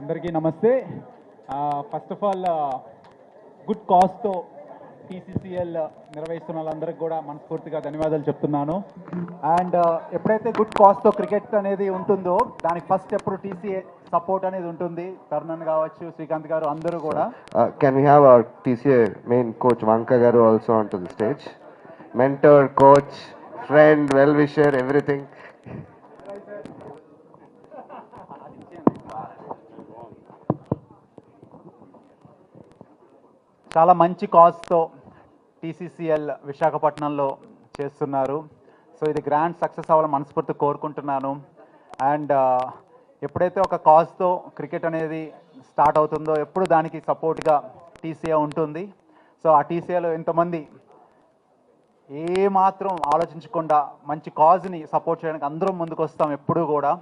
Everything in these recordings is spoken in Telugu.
అందరికీ నమస్తే. ఫస్ట్ ఆఫ్ ఆల్ గుడ్ కాజ్తో టీసీసీఎల్ నిర్వహిస్తున్న వాళ్ళందరికీ కూడా మనస్ఫూర్తిగా ధన్యవాదాలు చెప్తున్నాను. అండ్ ఎప్పుడైతే గుడ్ కాజ్తో క్రికెట్ అనేది ఉంటుందో దానికి ఫస్ట్ ఎప్పుడు టీసీఏ సపోర్ట్ అనేది ఉంటుంది. కర్ణన్ కావచ్చు, శ్రీకాంత్ గారు అందరూ కూడా. Can we have our TCA main coach Vanka Garu also onto the stage? Mentor, coach, friend, well-wisher, everything. చాలా మంచి కాజ్తో టీసీసీఎల్ విశాఖపట్నంలో చేస్తున్నారు. సో ఇది గ్రాండ్ సక్సెస్ అవ్వాలని మనస్ఫూర్తి కోరుకుంటున్నాను. అండ్ ఎప్పుడైతే ఒక కాజ్తో క్రికెట్ అనేది స్టార్ట్ అవుతుందో ఎప్పుడు దానికి సపోర్ట్గా టీసీఏ ఉంటుంది. సో ఆ టీసీఏలో ఇంతమంది ఏమాత్రం ఆలోచించకుండా మంచి కాజ్ని సపోర్ట్ చేయడానికి అందరం ముందుకు వస్తాం ఎప్పుడూ కూడా.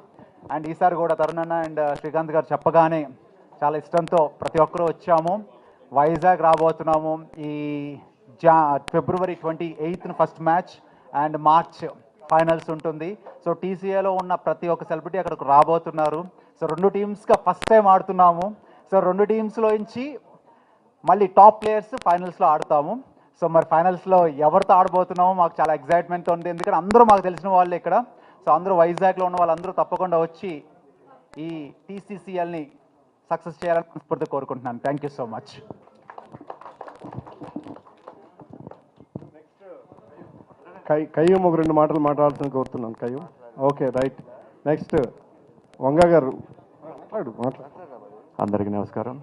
అండ్ ఈసారి కూడా తరుణ్ అన్న అండ్ శ్రీకాంత్ గారు చెప్పగానే చాలా ఇష్టంతో ప్రతి ఒక్కరూ వచ్చాము. వైజాగ్ రాబోతున్నాము. ఈ ఫిబ్రవరి 28న first match and March finals ఉంటుంది. సో టీసీఏలో ఉన్న ప్రతి ఒక్క సెలబ్రిటీ అక్కడికి రాబోతున్నారు. సో రెండు టీమ్స్గా ఫస్ట్ టైం ఆడుతున్నాము. సో రెండు టీమ్స్లో నుంచి మళ్ళీ టాప్ ప్లేయర్స్ ఫైనల్స్లో ఆడతాము. సో మరి ఫైనల్స్లో ఎవరితో ఆడబోతున్నామో మాకు చాలా ఎగ్జైట్మెంట్ ఉంది. ఎందుకంటే అందరూ మాకు తెలిసిన వాళ్ళు ఇక్కడ. సో అందరూ వైజాగ్లో ఉన్న వాళ్ళందరూ తప్పకుండా వచ్చి ఈ టీసీసీఎల్ని సక్సెస్ చేయాలని మనస్ఫూర్తి కోరుకుంటున్నాను. Thank you so much. Qayyum ఒక రెండు మాటలు మాట్లాడుతూ కోరుతున్నాను. Qayyum okay right. నెక్స్ట్ వంగ గారు మాట్లాడు. అందరికీ నమస్కారం.